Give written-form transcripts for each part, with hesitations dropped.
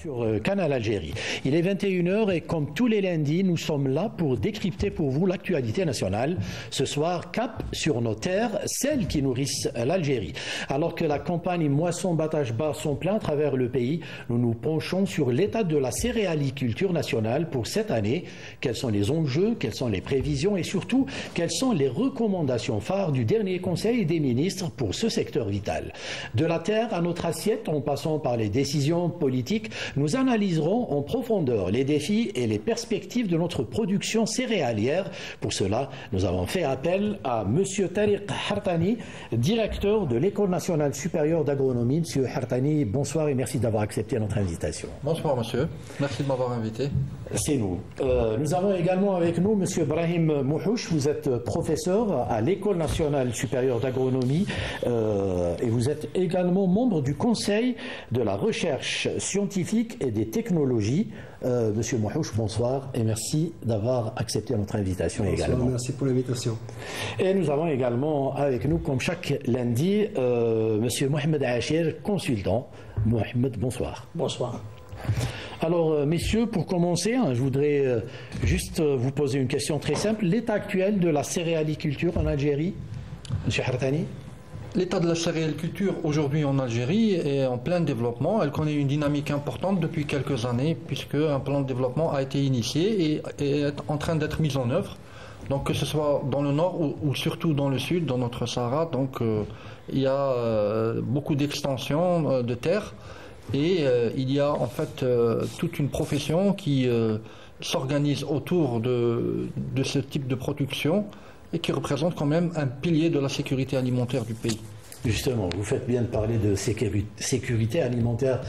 Sur Canal Algérie. Il est 21h et comme tous les lundis, nous sommes là pour décrypter pour vous l'actualité nationale. Ce soir, cap sur nos terres, celles qui nourrissent l'Algérie. Alors que la campagne moisson-battage bat son plein à travers le pays, nous nous penchons sur l'état de la céréaliculture nationale pour cette année. Quels sont les enjeux, quelles sont les prévisions et surtout, quelles sont les recommandations phares du dernier Conseil des ministres pour ce secteur vital. De la terre à notre assiette, en passant par les décisions politiques, nous analyserons en profondeur les défis et les perspectives de notre production céréalière. Pour cela, nous avons fait appel à M. Tariq Hartani, directeur de l'École nationale supérieure d'agronomie. M. Hartani, bonsoir et merci d'avoir accepté notre invitation. Bonsoir monsieur, merci de m'avoir invité. C'est nous. Nous avons également avec nous M. Brahim Mouhouch, vous êtes professeur à l'École nationale supérieure d'agronomie et vous êtes également membre du Conseil de la recherche scientifique et des technologies. Monsieur Mouhouch, bonsoir et merci d'avoir accepté notre invitation. Bonsoir, également. Merci pour l'invitation. Et nous avons également avec nous, comme chaque lundi, Monsieur Mohamed Achir, consultant. Mohamed, bonsoir. Bonsoir. Alors, messieurs, pour commencer, je voudrais juste vous poser une question très simple. L'état actuel de la céréaliculture en Algérie, Monsieur Hartani? L'état de la céréaliculture aujourd'hui en Algérie est en plein développement. Elle connaît une dynamique importante depuis quelques années puisque un plan de développement a été initié et est en train d'être mis en œuvre. Donc que ce soit dans le nord ou surtout dans le sud, dans notre Sahara, donc il y a beaucoup d'extensions de terres et il y a en fait toute une profession qui s'organise autour de ce type de production et qui représente quand même un pilier de la sécurité alimentaire du pays. Justement, vous faites bien de parler de sécurité alimentaire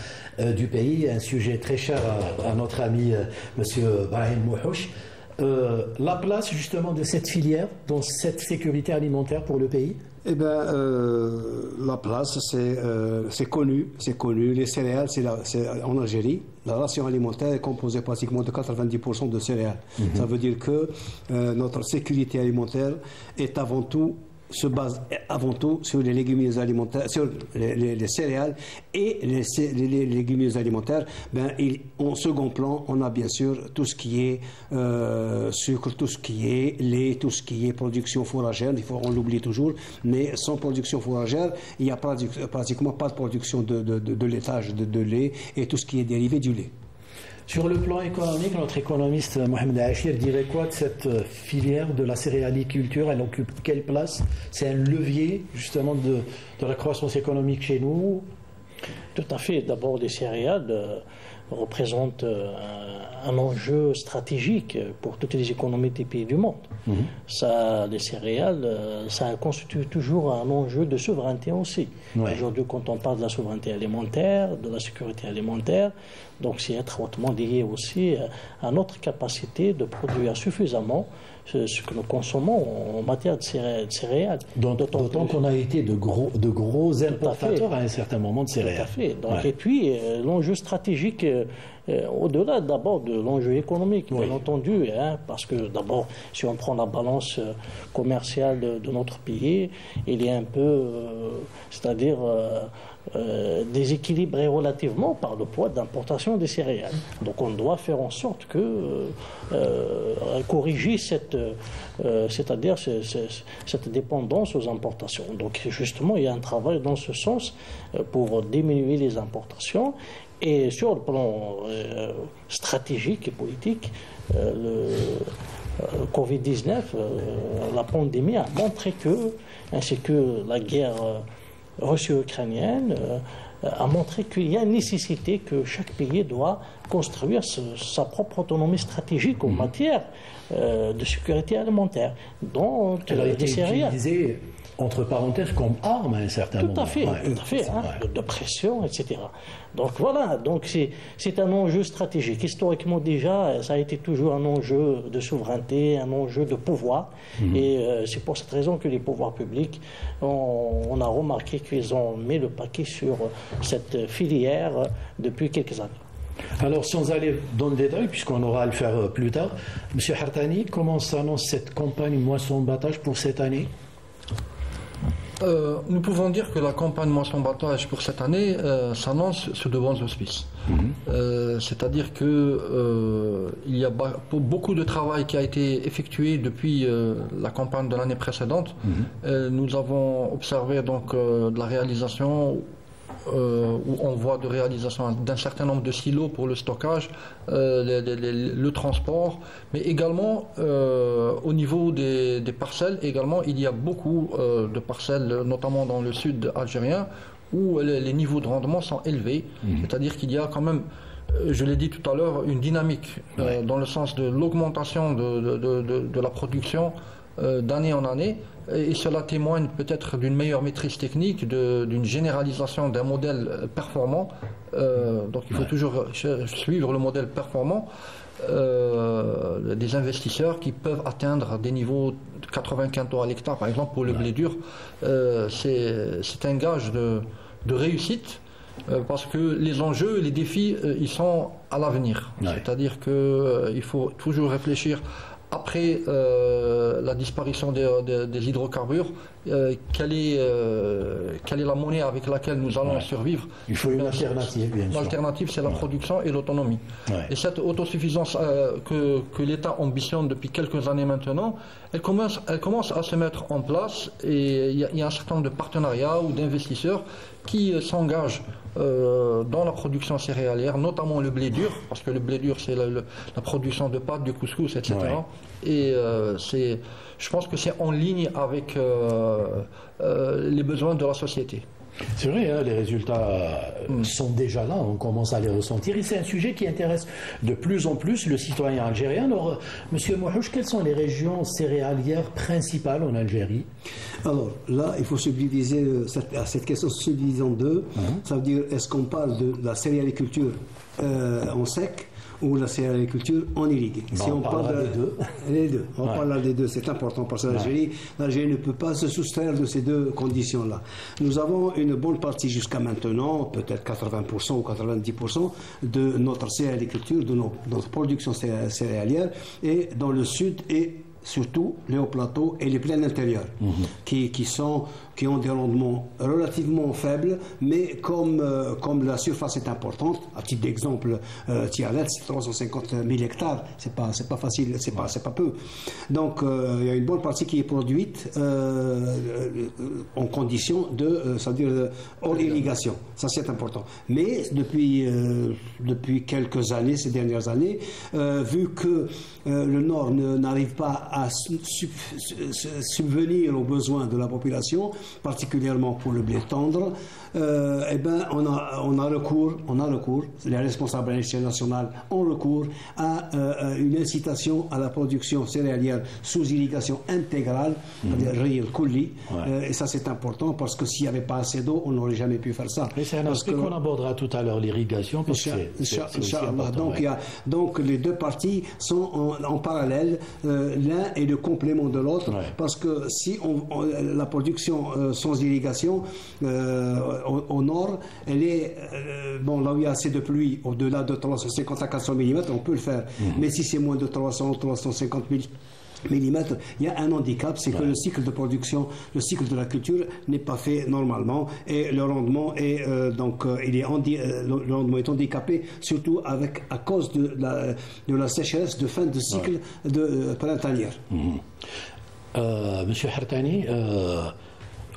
du pays, un sujet très cher à notre ami Monsieur Brahim Mouhouch. La place justement de cette filière dans cette sécurité alimentaire pour le pays? Eh bien, la place, c'est connu. Les céréales, c'est en Algérie. La ration alimentaire est composée pratiquement de 90% de céréales. Ça veut dire que notre sécurité alimentaire est se base avant tout sur les légumineuses alimentaires, sur les céréales et les légumineuses alimentaires. En second plan, on a bien sûr tout ce qui est sucre, tout ce qui est lait, tout ce qui est production fourragère. On l'oublie toujours, mais sans production fourragère, il n'y a pratiquement pas de production de laitage, de lait et tout ce qui est dérivé du lait. Sur le plan économique, notre économiste Mohamed Achir dirait quoi de cette filière de la céréaliculture? Elle occupe quelle place? C'est un levier justement de la croissance économique chez nous? Tout à fait. D'abord, les céréales représentent un enjeu stratégique pour toutes les économies des pays du monde. Les céréales, ça constitue toujours un enjeu de souveraineté aussi. Ouais. Aujourd'hui, quand on parle de la souveraineté alimentaire, de la sécurité alimentaire, donc c'est étroitement lié aussi à notre capacité de produire suffisamment ce que nous consommons en matière de céréales. D'autant qu'on a été de gros importateurs à un certain moment de céréales. Tout à fait. Donc, ouais. Et puis, l'enjeu stratégique, au-delà d'abord de l'enjeu économique, bien entendu, parce que d'abord, si on prend la balance commerciale de notre pays, il est un peu, c'est-à-dire déséquilibré relativement par le poids d'importation des céréales. Donc on doit faire en sorte que corriger c'est-à-dire cette dépendance aux importations. Donc justement, il y a un travail dans ce sens pour diminuer les importations. Et sur le plan stratégique et politique, le Covid-19, la pandémie a montré que, ainsi que la guerre russo-ukrainienne, a montré qu'il y a une nécessité que chaque pays doit construire sa propre autonomie stratégique en matière de sécurité alimentaire. Donc, elle a été utilisée, entre parenthèses, comme arme à un certain moment. Tout à fait, de pression, etc. Donc voilà, donc c'est un enjeu stratégique. Historiquement déjà, ça a été toujours un enjeu de souveraineté, un enjeu de pouvoir. Et c'est pour cette raison que les pouvoirs publics, on a remarqué qu'ils ont mis le paquet sur cette filière depuis quelques années. Alors, sans aller dans le détail, puisqu'on aura à le faire plus tard, M. Hartani, comment s'annonce cette campagne moisson-battage pour cette année? Nous pouvons dire que la campagne moisson-battage pour cette année s'annonce sous de bons auspices. C'est-à-dire que il y a beaucoup de travail qui a été effectué depuis la campagne de l'année précédente. Nous avons observé donc de la réalisation où on voit de réalisation d'un certain nombre de silos pour le stockage, le transport, mais également au niveau des parcelles, également il y a beaucoup de parcelles, notamment dans le sud algérien, où les niveaux de rendement sont élevés, c'est-à-dire qu'il y a quand même, je l'ai dit tout à l'heure, une dynamique dans le sens de l'augmentation de la production d'année en année, et cela témoigne peut-être d'une meilleure maîtrise technique, d'une généralisation d'un modèle performant. Donc il faut toujours suivre le modèle performant des investisseurs qui peuvent atteindre des niveaux de 80 quintaux à l'hectare, par exemple pour le blé dur. C'est un gage de réussite. Parce que les enjeux, les défis, ils sont à l'avenir. C'est-à-dire qu'il faut toujours réfléchir après la disparition des hydrocarbures, quelle est la monnaie avec laquelle nous allons survivre? Il faut une alternative, bien sûr. L'alternative, c'est la production et l'autonomie. Et cette autosuffisance que l'État ambitionne depuis quelques années maintenant, elle commence à se mettre en place, et il y a un certain nombre de partenariats ou d'investisseurs qui s'engagent dans la production céréalière, notamment le blé dur, parce que le blé dur, c'est la production de pâtes, du couscous, etc. Et je pense que c'est en ligne avec les besoins de la société. C'est vrai, hein, les résultats sont déjà là, on commence à les ressentir. Et c'est un sujet qui intéresse de plus en plus le citoyen algérien. Alors, Monsieur Mouhouch, quelles sont les régions céréalières principales en Algérie? Alors, là, il faut subdiviser cette question subdivisée en deux. Ça veut dire, est-ce qu'on parle de la céréaliculture en sec ou la céréaliculture en irrigué? Si on parle des deux. Les deux. On parle des deux, c'est important parce que l'Algérie ne peut pas se soustraire de ces deux conditions-là. Nous avons une bonne partie jusqu'à maintenant, peut-être 80% ou 90% de notre céréaliculture, de notre production céréalière, et dans le sud et surtout les hauts plateaux et les plaines intérieures, qui ont des rendements relativement faibles, mais comme la surface est importante, à titre d'exemple, Tiaret, c'est 350 000 hectares, c'est pas facile, c'est pas peu. Donc il y a une bonne partie qui est produite en condition c'est-à-dire hors irrigation. Ça c'est important. Mais depuis quelques années, ces dernières années, vu que le Nord n'arrive pas à subvenir aux besoins de la population, particulièrement pour le blé tendre, eh ben on a recours, les responsables à l'échelle nationale ont recours à une incitation à la production céréalière sous irrigation intégrale, c'est-à-dire riz al-kulli, et ça c'est important parce que s'il n'y avait pas assez d'eau, on n'aurait jamais pu faire ça. Mais c'est un aspect qu'on abordera tout à l'heure, l'irrigation, parce que donc les deux parties sont en parallèle, l'un est le complément de l'autre, parce que si la production sans irrigation au nord, elle est là où il y a assez de pluie, au-delà de 350 à 400 mm, on peut le faire. Mais si c'est moins de 300 ou 350 mm, il y a un handicap, c'est que le cycle de production, le cycle de la culture n'est pas fait normalement, et le rendement est le rendement est handicapé, surtout à cause de la sécheresse de fin de cycle printanière. Monsieur Hartani,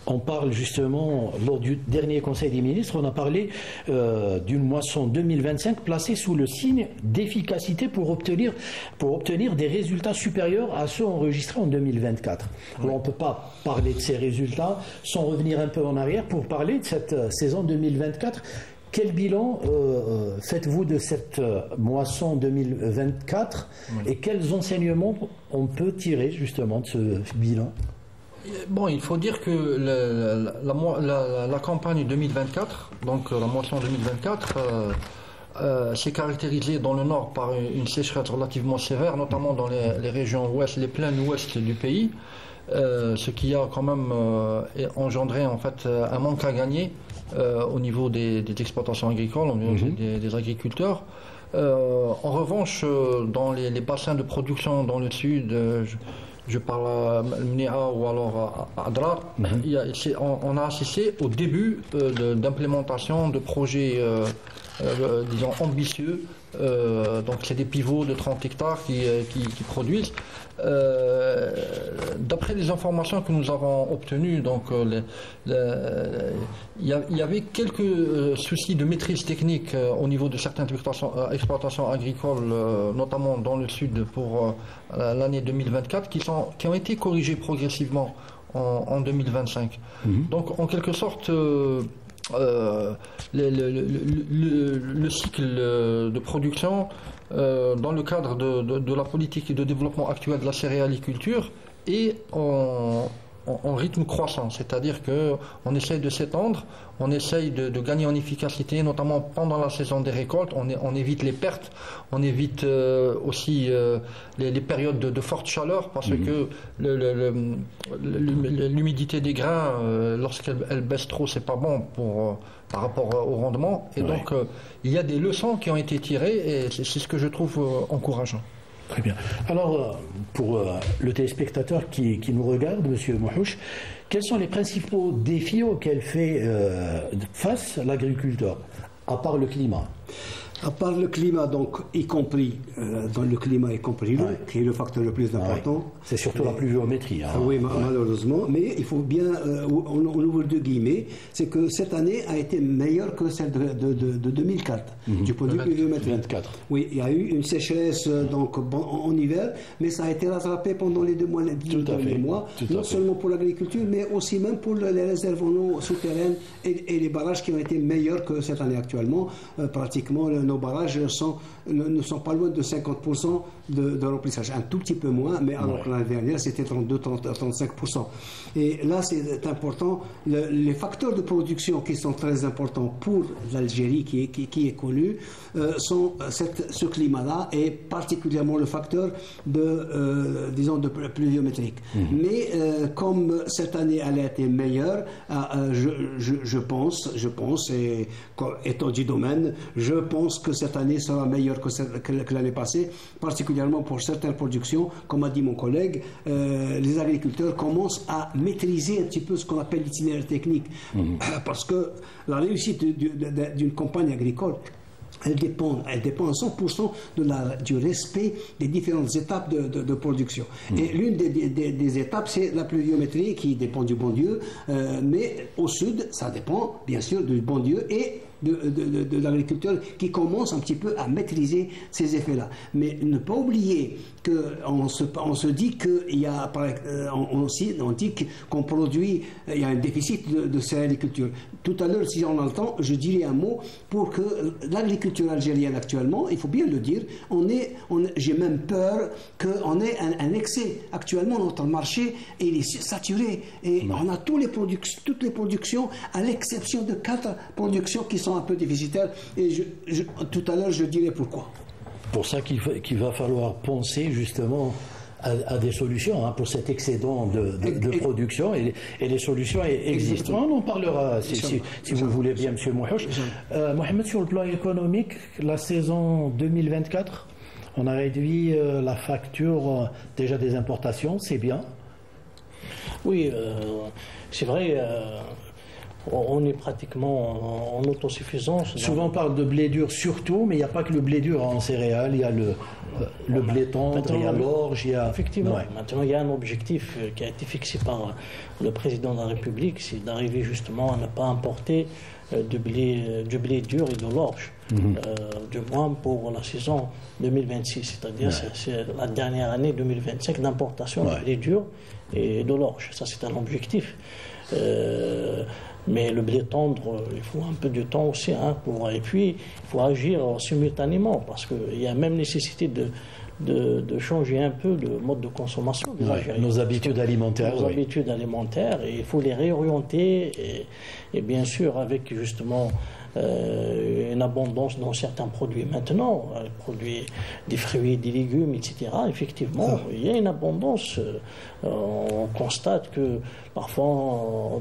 on parle justement, lors du dernier Conseil des ministres, on a parlé d'une moisson 2025 placée sous le signe d'efficacité pour obtenir des résultats supérieurs à ceux enregistrés en 2024. Alors on ne peut pas parler de ces résultats sans revenir un peu en arrière pour parler de cette saison 2024. Quel bilan faites-vous de cette moisson 2024 et quels enseignements on peut tirer justement de ce bilan? Bon, il faut dire que la campagne 2024, donc la moisson 2024, s'est caractérisée dans le nord par une sécheresse relativement sévère, notamment dans les régions ouest, les plaines ouest du pays, ce qui a quand même engendré en fait un manque à gagner au niveau des exploitations agricoles, au niveau des agriculteurs. En revanche, dans les bassins de production dans le sud, je parle à Mnia ou alors à Adrar, on a assisté au début d'implémentation de projets, disons, ambitieux. Donc c'est des pivots de 30 hectares qui produisent. D'après les informations que nous avons obtenues, donc il y avait quelques soucis de maîtrise technique au niveau de certaines exploitations agricoles, notamment dans le sud pour l'année 2024, qui ont été corrigés progressivement en 2025. Donc en quelque sorte, le cycle de production dans le cadre de la politique de développement actuelle de la céréaliculture est en rythme croissant, c'est-à-dire qu'on essaye de s'étendre, on essaye de gagner en efficacité, notamment pendant la saison des récoltes, on évite les pertes, on évite aussi les périodes de forte chaleur, parce que l'humidité des grains, lorsqu'elle baisse trop, c'est pas bon par rapport au rendement, et donc il y a des leçons qui ont été tirées, et c'est ce que je trouve encourageant. Très bien. Alors, pour le téléspectateur qui nous regarde, Monsieur Mouhouch, quels sont les principaux défis auxquels fait face l'agriculteur, à part le climat? À part le climat, donc, y compris, dans le climat y compris l'eau, qui est le facteur le plus important. C'est surtout la pluviométrie. Hein. Oui, malheureusement. Mais il faut bien, on ouvre deux guillemets, c'est que cette année a été meilleure que celle de 2004, du point de vue pluviométrique. 24. Oui, il y a eu une sécheresse donc, en hiver, mais ça a été rattrapé pendant les 2 derniers mois, non seulement pour l'agriculture, mais aussi même pour les réserves en eau souterraines et les barrages qui ont été meilleurs que cette année actuellement. Pratiquement, nos barrages ne sont pas loin de 50% de remplissage. Un tout petit peu moins, mais alors que l'année dernière, c'était 32-35%. Et là, c'est important. Les facteurs de production qui sont très importants pour l'Algérie, qui est connu, sont ce climat-là, et particulièrement le facteur de pluviométrique. Mais comme cette année, elle a été meilleure, je pense, et étant du domaine, je pense que cette année sera meilleure que l'année passée, particulièrement pour certaines productions. Comme a dit mon collègue, les agriculteurs commencent à maîtriser un petit peu ce qu'on appelle l'itinéraire technique. Parce que la réussite d'une campagne agricole, elle dépend à 100% du respect des différentes étapes de production. Et l'une des étapes, c'est la pluviométrie, qui dépend du bon Dieu, mais au sud, ça dépend bien sûr du bon Dieu et de l'agriculteur qui commence un petit peu à maîtriser ces effets-là. Mais ne pas oublier qu'on se dit qu'il y a, on dit qu'on produit, il y a un déficit de céréaliculture. Tout à l'heure, si on a le temps, je dirais un mot pour que l'agriculture algérienne actuellement, il faut bien le dire, j'ai même peur qu'on ait un excès. Actuellement, notre marché il est saturé et on a toutes les productions, à l'exception de 4 productions qui sont un peu déficitaires, et tout à l'heure je dirai pourquoi. Pour ça qu'il va falloir penser justement à des solutions pour cet excédent de production, et les solutions existent. On en parlera si vous voulez bien, M. Mouhouch. Mohamed, sur le plan économique, la saison 2024, on a réduit la facture déjà des importations, c'est bien? Oui, c'est vrai. On est pratiquement en autosuffisance. Souvent on parle de blé dur surtout, mais il n'y a pas que le blé dur en céréales, il y a le blé tendre, il y a l'orge, il y a... Effectivement, maintenant il y a un objectif qui a été fixé par le président de la République, c'est d'arriver justement à ne pas importer du blé dur et de l'orge, du moins pour la saison 2026, c'est-à-dire c'est la dernière année 2025 d'importation de blé dur et de l'orge. Ça c'est un objectif. Mais le blé tendre, il faut un peu de temps aussi. Et puis, il faut agir simultanément, parce qu'il y a même nécessité de changer un peu le mode de consommation des Algériens. Nos habitudes alimentaires. Nos habitudes alimentaires, et il faut les réorienter, et bien sûr avec justement une abondance dans certains produits maintenant, produits des fruits, des légumes, etc. Effectivement, il y a une abondance. On constate que parfois,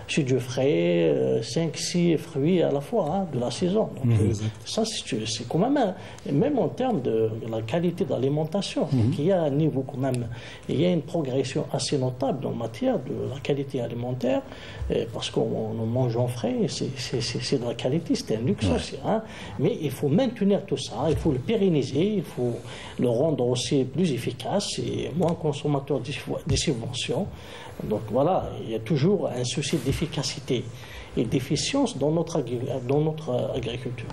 chez Dieu frais, 5-6 fruits à la fois de la saison. Donc, ça, c'est quand même en termes de la qualité d'alimentation, qu'il y a un niveau quand même, il y a une progression assez notable en matière de la qualité alimentaire, parce qu'on mange en frais, c'est de la qualité, c'est un luxe aussi. Mais il faut maintenir tout ça, il faut le pérenniser, il faut le rendre aussi plus efficace et moins consommateur des subventions. Donc voilà, il y a toujours un souci d'efficacité et d'efficience dans notre agriculture.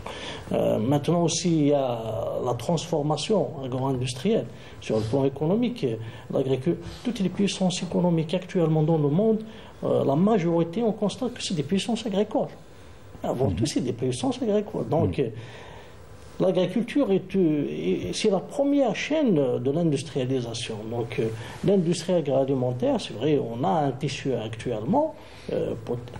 Maintenant aussi, il y a la transformation agro-industrielle sur le plan économique. Toutes les puissances économiques actuellement dans le monde, la majorité, on constate que c'est des puissances agricoles. Avant tout, c'est des puissances agricoles. Donc, l'agriculture c'est la première chaîne de l'industrialisation. Donc, l'industrie agroalimentaire, c'est vrai, on a un tissu actuellement.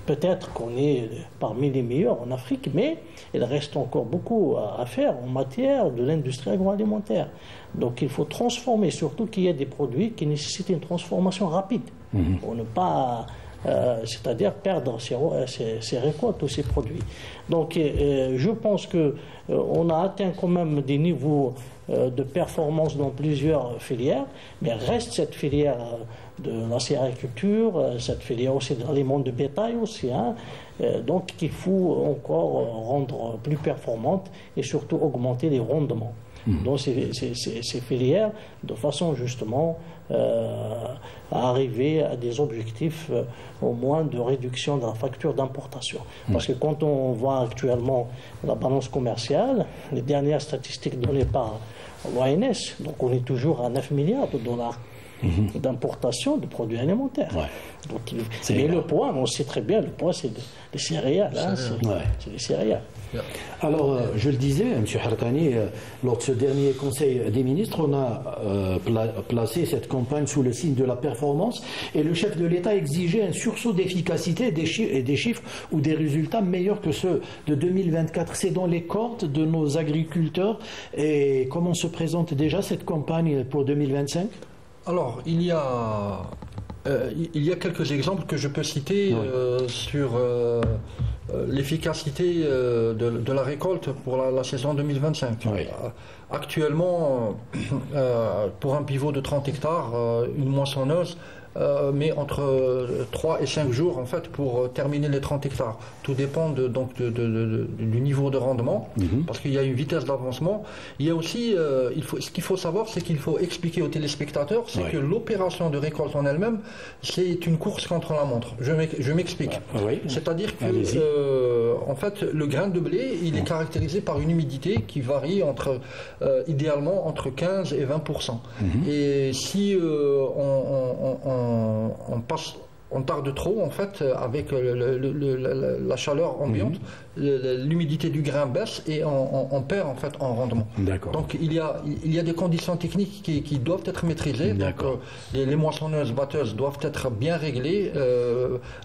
Peut-être qu'on est parmi les meilleurs en Afrique, mais il reste encore beaucoup à faire en matière de l'industrie agroalimentaire. Donc, il faut transformer, surtout qu'il y a des produits qui nécessitent une transformation rapide pour ne pas. C'est-à-dire perdre ses récoltes ou ses produits. Donc je pense qu'on a atteint quand même des niveaux de performance dans plusieurs filières, mais reste cette filière de la sériculture, cette filière aussi de l'aliment de bétail aussi, donc qu'il faut encore rendre plus performante et surtout augmenter les rendements dans ces filières, de façon justement à arriver à des objectifs au moins de réduction de la facture d'importation. Parce que quand on voit actuellement la balance commerciale, les dernières statistiques données par l'OMS, donc on est toujours à 9 milliards de dollars d'importation de produits alimentaires. Donc, mais le poids, on sait très bien, le poids c'est des céréales, c'est des céréales. Alors, je le disais, M. Harkani, lors de ce dernier Conseil des ministres, on a placé cette campagne sous le signe de la performance et le chef de l'État exigeait un sursaut d'efficacité et des chiffres ou des résultats meilleurs que ceux de 2024. C'est dans les cordes de nos agriculteurs. Et comment se présente déjà cette campagne pour 2025 ? Alors, il y a quelques exemples que je peux citer sur l'efficacité de la récolte pour la saison 2025. Actuellement, pour un pivot de 30 hectares, une moissonneuse met entre 3 et 5 jours en fait pour terminer les 30 hectares. Tout dépend du niveau de rendement, parce qu'il y a une vitesse d'avancement. Il y a aussi, ce qu'il faut savoir, c'est qu'il faut expliquer aux téléspectateurs, c'est que l'opération de récolte en elle-même, c'est une course contre la montre. Je m'explique. C'est-à-dire que en fait, le grain de blé, il est caractérisé par une humidité qui varie idéalement entre 15 et 20%. Et si on tarde trop en fait avec la chaleur ambiante, l'humidité du grain baisse et on perd en fait en rendement. Donc il y a des conditions techniques qui doivent être maîtrisées. Donc les moissonneuses batteuses doivent être bien réglées,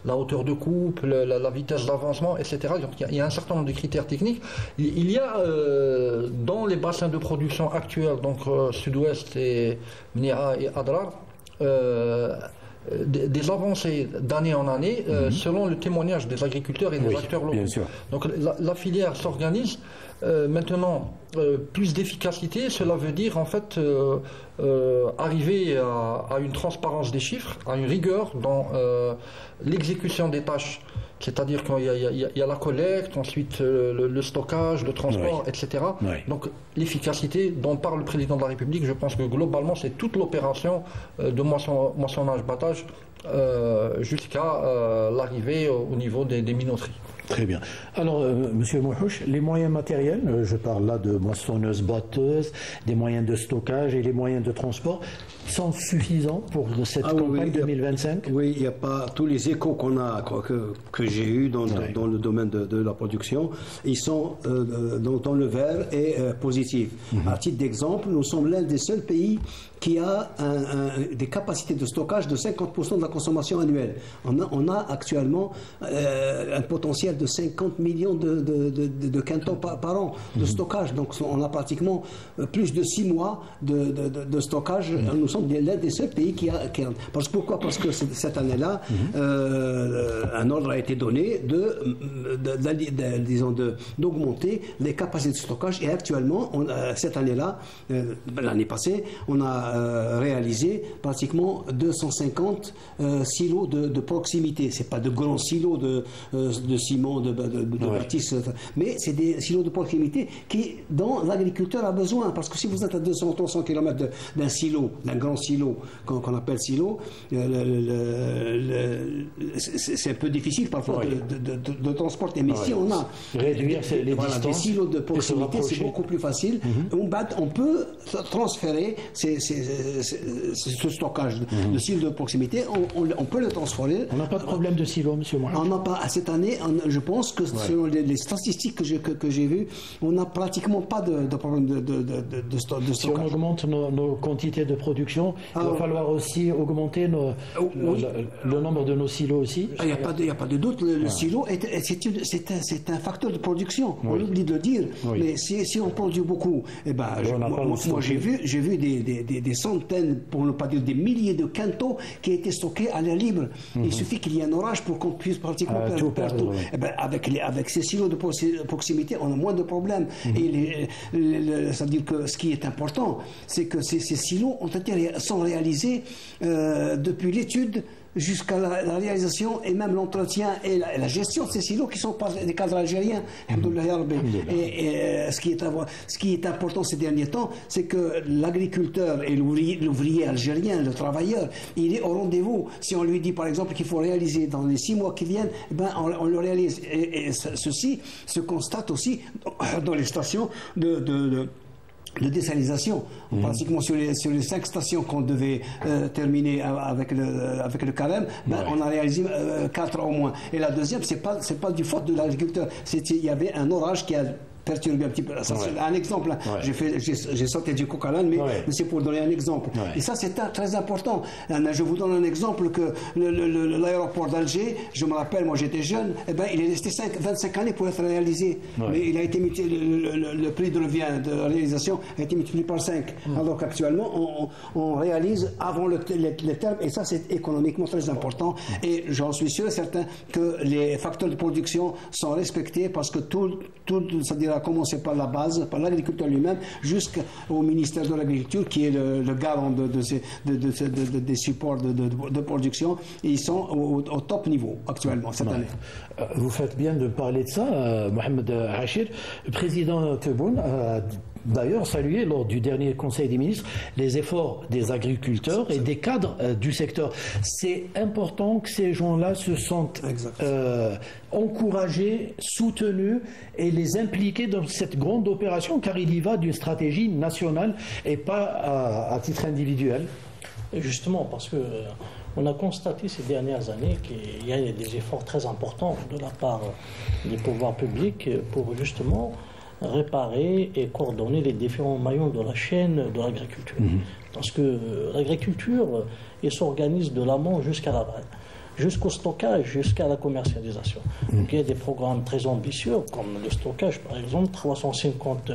la hauteur de coupe, la vitesse d'avancement, etc. Donc il y a un certain nombre de critères techniques. Il y a dans les bassins de production actuels, donc Sud-Ouest et Mnira et Adrar, des avancées d'année en année selon le témoignage des agriculteurs et des acteurs locaux. Donc la filière s'organise. Maintenant, plus d'efficacité, cela veut dire en fait arriver à une transparence des chiffres, à une rigueur dans l'exécution des tâches. C'est-à-dire qu'il y a la collecte, ensuite le stockage, le transport, etc. Donc l'efficacité dont parle le président de la République, je pense que globalement c'est toute l'opération de moissonnage-battage jusqu'à l'arrivée au niveau des minoteries. Très bien. Alors, Monsieur Mouhouch, les moyens matériels, je parle là de moissonneuses, batteuses, des moyens de stockage et les moyens de transport, sont suffisants pour cette campagne 2025 ? Oui, il n'y a pas tous les échos que j'ai eus dans le domaine de la production, ils sont dans le vert et positifs. À titre d'exemple, nous sommes l'un des seuls pays qui a des capacités de stockage de 50% de la consommation annuelle. On a actuellement un potentiel potentiel de 50 millions de quintaux par an de stockage. Donc on a pratiquement plus de 6 mois de stockage. Nous sommes l'un des seuls pays qui a... Pourquoi? Parce que cette année-là, un ordre a été donné d'augmenter les capacités de stockage. Et actuellement, cette année-là, l'année passée, on a réalisé pratiquement 250 silos de proximité. C'est pas de grands silos de ciment, de bâtisse, mais c'est des silos de proximité dont l'agriculteur a besoin. Parce que si vous êtes à 200-300 km d'un silo, d'un grand silo qu'on appelle silo, c'est un peu difficile parfois de transporter. Mais si on a réduire des silos de proximité, c'est beaucoup plus facile. On peut transférer ce stockage de silos de proximité, on peut le transférer. On n'a pas de problème de silo, monsieur Mohamed. On n'a pas, cette année, je pense que selon les statistiques que j'ai vues, on n'a pratiquement pas de problème de stockage. Si on augmente nos quantités de production, il va falloir aussi augmenter le nombre de nos silos aussi. Il n'y a pas de doute, le silo, c'est un facteur de production. On oublie de le dire. Mais si on produit beaucoup, moi j'ai vu des centaines, pour ne pas dire des milliers de quintaux qui étaient stockés à l'air libre. Il suffit qu'il y ait un orage pour qu'on puisse pratiquement perdre tout. Avec ces silos de proximité, on a moins de problèmes. Et ça veut dire que ce qui est important, c'est que ces silos sont réalisés depuis l'étude jusqu'à la réalisation et même l'entretien et la gestion de ces silos qui sont pas des cadres algériens. Et ce qui est important ces derniers temps, c'est que l'agriculteur et l'ouvrier algérien, le travailleur, il est au rendez-vous. Si on lui dit par exemple qu'il faut réaliser dans les 6 mois qui viennent, on le réalise. Et ceci se constate aussi dans les stations de désalinisation. Pratiquement sur les 5 stations qu'on devait terminer avec le carême, on a réalisé 4 au moins. Et la deuxième, c'est pas du faute de l'agriculteur. Il y avait un orage qui a perturber un petit peu. Ça, c'est un exemple. J'ai sauté du coq à l'âne, mais c'est pour donner un exemple. Et ça, c'est très important. Je vous donne un exemple que l'aéroport d'Alger, je me rappelle, moi j'étais jeune, il est resté 25 années pour être réalisé. Mais il a été le prix de revient de réalisation a été multiplié par 5. Alors qu'actuellement, on réalise avant le terme, et ça, c'est économiquement très important. Et j'en suis sûr et certain que les facteurs de production sont respectés parce que tout c'est-à-dire à commencer par la base, par l'agriculteur lui-même, jusqu'au ministère de l'Agriculture, qui est le garant des supports de production. Et ils sont au top niveau actuellement, cette année. Vous faites bien de parler de ça, Mohamed Hachir. Le président Tebboune a d'ailleurs salué lors du dernier Conseil des ministres les efforts des agriculteurs et des cadres du secteur. C'est important que ces gens-là se sentent encouragés, soutenus et les impliquer dans cette grande opération, car il y va d'une stratégie nationale et pas à titre individuel. Et justement, parce que on a constaté ces dernières années qu'il y a des efforts très importants de la part des pouvoirs publics pour justement réparer et coordonner les différents maillons de la chaîne de l'agriculture. Parce que l'agriculture, elle s'organise de l'amont jusqu'à l'aval, jusqu'au stockage, jusqu'à la commercialisation. Donc, il y a des programmes très ambitieux, comme le stockage, par exemple, 350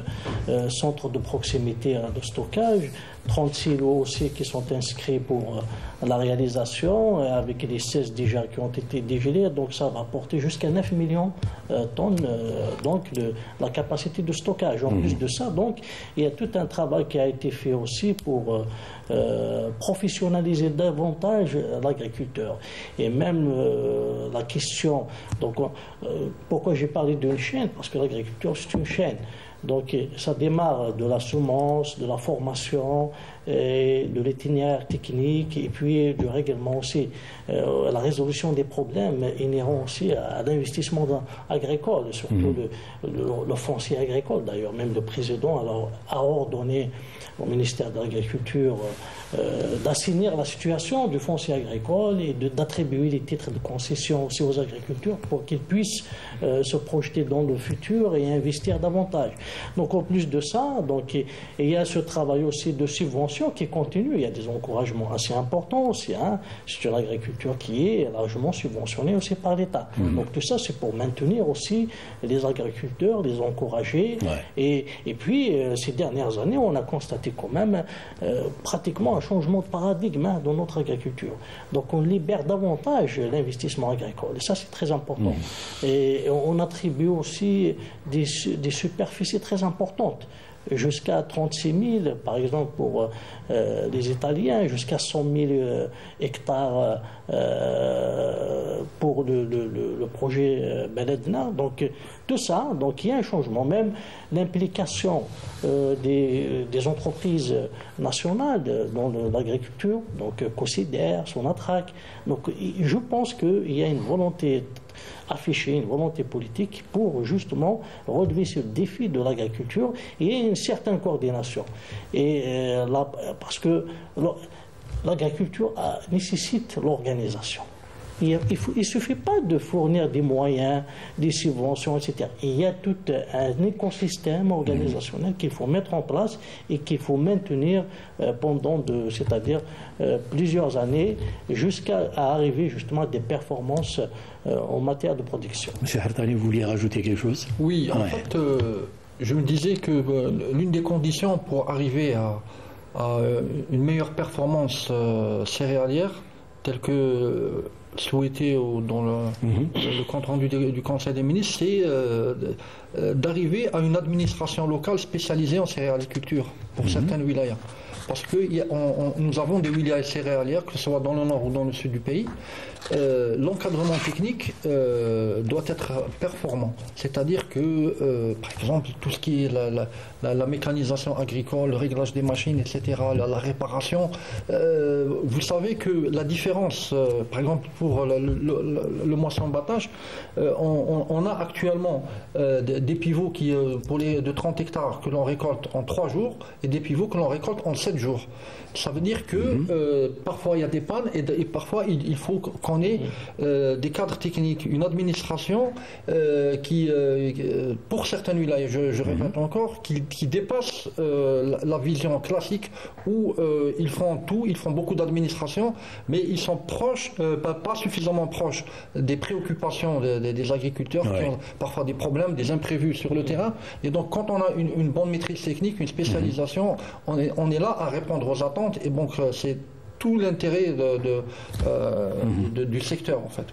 centres de proximité de stockage, 30 silos aussi qui sont inscrits pour la réalisation, avec les 16 déjà qui ont été dégelés. Donc, ça va porter jusqu'à 9 millions de tonnes donc de la capacité de stockage. En plus de ça, donc, il y a tout un travail qui a été fait aussi pour professionnaliser davantage l'agriculteur. Et même la question, donc, pourquoi j'ai parlé d'une chaîne? Parce que l'agriculture, c'est une chaîne. Donc ça démarre de la semence, de la formation, et de l'itinéraire technique et puis du règlement aussi, la résolution des problèmes inhérents aussi à l'investissement agricole, surtout le foncier agricole d'ailleurs. Même le président a ordonné au ministère de l'Agriculture d'assainir la situation du foncier agricole et d'attribuer les titres de concession aussi aux agriculteurs pour qu'ils puissent se projeter dans le futur et investir davantage. Donc en plus de ça, donc, il y a ce travail aussi de subvention qui continue. Il y a des encouragements assez importants aussi. Hein. C'est une agriculture qui est largement subventionnée aussi par l'État. Donc tout ça, c'est pour maintenir aussi les agriculteurs, les encourager. Et puis, ces dernières années, on a constaté quand même pratiquement un changement de paradigme dans notre agriculture. Donc on libère davantage l'investissement agricole. Et ça, c'est très important. Et on attribue aussi des superficies très importantes. Jusqu'à 36 000, par exemple, pour les Italiens, jusqu'à 100 000 hectares pour le projet Beledna. Donc, tout ça, donc il y a un changement. Même l'implication des entreprises nationales dans l'agriculture, donc Cosider, Sonatrach. Donc, je pense qu'il y a une volonté afficher une volonté politique pour justement relever ce défi de l'agriculture et une certaine coordination. Et parce que l'agriculture nécessite l'organisation. Il ne suffit pas de fournir des moyens, des subventions, etc. Il y a tout un écosystème organisationnel qu'il faut mettre en place et qu'il faut maintenir pendant c'est-à-dire plusieurs années jusqu'à arriver justement à des performances en matière de production. Monsieur Hartani, vous vouliez rajouter quelque chose? Oui, en fait, je me disais que l'une des conditions pour arriver à une meilleure performance céréalière, telle que souhaité dans le compte rendu du Conseil des ministres, c'est d'arriver à une administration locale spécialisée en céréaliculture pour certaines wilayas. Parce que nous avons des wilayas céréalières, que ce soit dans le nord ou dans le sud du pays. L'encadrement technique doit être performant. C'est-à-dire que, par exemple, tout ce qui est la mécanisation agricole, le réglage des machines, etc., la réparation, vous savez que la différence, par exemple, pour le moisson-battage, on a actuellement des pivots qui, de 30 hectares que l'on récolte en 3 jours et des pivots que l'on récolte en 7 jours. Ça veut dire que parfois il y a des pannes et parfois il faut qu'on ait des cadres techniques, une administration qui, pour certaines wilayas, je répète encore, qui dépasse la vision classique où ils font tout, ils font beaucoup d'administration, mais ils sont proches, pas suffisamment proches des préoccupations des agriculteurs qui ont parfois des problèmes, des imprévus sur le terrain. Et donc quand on a une bonne maîtrise technique, une spécialisation, on est là à répondre aux attentes. Et donc c'est tout l'intérêt du secteur en fait.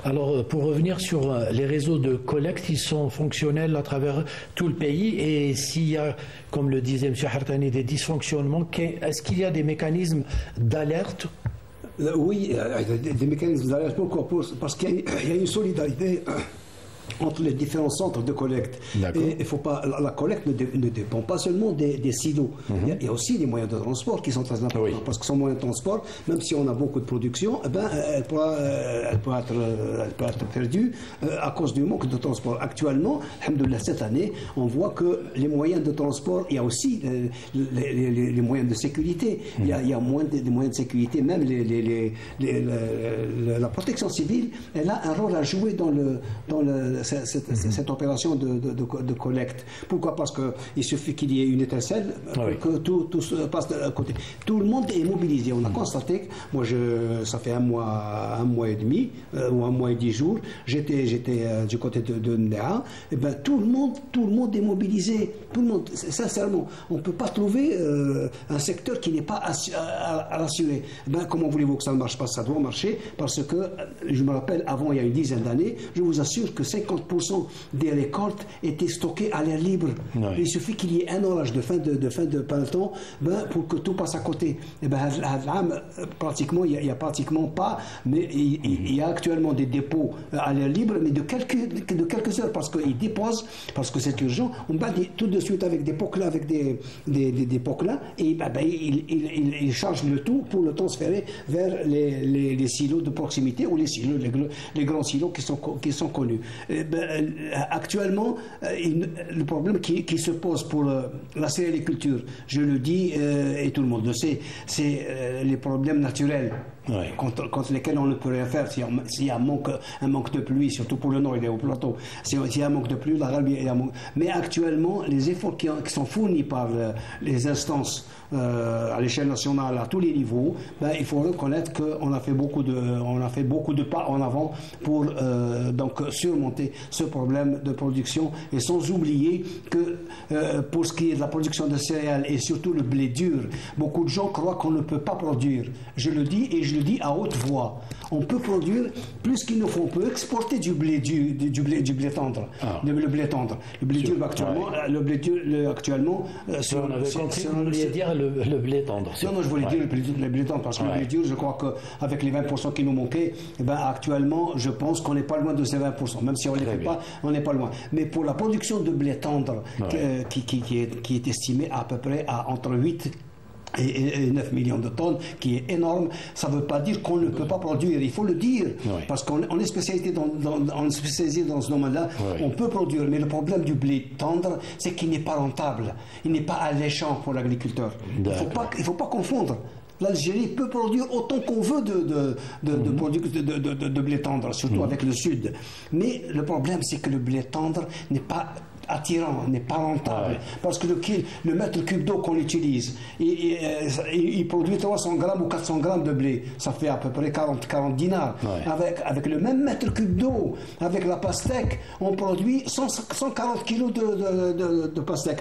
Alors pour revenir sur les réseaux de collecte, ils sont fonctionnels à travers tout le pays, et s'il y a, comme le disait M. Hartani, des dysfonctionnements, est-ce qu'il y a des mécanismes d'alerte? Oui, des mécanismes d'alerte, pourquoi? Parce qu'il y a une solidarité entre les différents centres de collecte. Et il faut pas, la collecte ne dépend pas seulement des silos. Il y a aussi des moyens de transport qui sont très importants. Parce que sans moyens de transport, même si on a beaucoup de production, elle peut être perdue à cause du manque de transport. Actuellement, alhamdoulilah, cette année, on voit que les moyens de transport, il y a aussi les moyens de sécurité. Il y a moins des moyens de sécurité. Même la protection civile, elle a un rôle à jouer dans cette opération de collecte. Pourquoi? Parce qu'il suffit qu'il y ait une étincelle pour que tout se passe de côté. Tout le monde est mobilisé. On a constaté, moi ça fait un mois et demi, ou un mois et 10 jours, j'étais du côté de Ndéa, et ben tout le monde est mobilisé. Tout le monde, sincèrement, on ne peut pas trouver un secteur qui n'est pas rassuré. Ben, comment voulez-vous que ça ne marche pas? Ça doit marcher, parce que, je me rappelle, avant, il y a une dizaine d'années, je vous assure que 50% des récoltes étaient stockées à l'air libre. Il suffit qu'il y ait un orage de fin de printemps pour que tout passe à côté. Et pratiquement, il n'y a pratiquement pas, mais il y a actuellement des dépôts à l'air libre, mais de quelques heures, parce qu'ils déposent, parce que c'est urgent, on bat tout de suite avec des pocs-là, avec des pocs-là, et ils chargent le tout pour le transférer vers les silos de proximité, ou les grands silos qui sont connus. Actuellement, le problème qui se pose pour la céréaliculture, je le dis et tout le monde le sait, c'est les problèmes naturels. contre lesquels on ne peut rien faire. S'il y a un manque de pluie, surtout pour le nord, il est au plateau. S'il y a un manque de pluie, mais actuellement, les efforts qui sont fournis par les instances à l'échelle nationale, à tous les niveaux, il faut reconnaître qu'on a fait beaucoup de pas en avant pour donc surmonter ce problème de production, et sans oublier que pour ce qui est de la production de céréales et surtout le blé dur, beaucoup de gens croient qu'on ne peut pas produire. Je le dis, et je le dis à haute voix. On peut produire plus qu'il nous faut. On peut exporter du blé tendre. Le blé tendre. Le blé dur actuellement. Le blé dur actuellement. On avait compris que vous vouliez dire le blé tendre. Non, je voulais dire le blé tendre, parce que le blé dur, je crois qu'avec les 20% qui nous manquaient, actuellement, je pense qu'on n'est pas loin de ces 20%. Même si on ne les fait pas, on n'est pas loin. Mais pour la production de blé tendre, qui est estimée à peu près à entre 8 et 9 millions de tonnes, qui est énorme, ça ne veut pas dire qu'on ne peut pas produire, il faut le dire, parce qu'on est spécialisé dans ce domaine-là, on peut produire, mais le problème du blé tendre, c'est qu'il n'est pas rentable, il n'est pas alléchant pour l'agriculteur. Il ne faut pas confondre. L'Algérie peut produire autant qu'on veut de blé tendre, surtout avec le sud. Mais le problème, c'est que le blé tendre n'est pas attirant, n'est pas rentable, parce que le mètre cube d'eau qu'on utilise, il produit 300 grammes ou 400 grammes de blé, ça fait à peu près 40 dinars. Avec le même mètre cube d'eau, avec la pastèque, on produit 140 kilos de pastèque.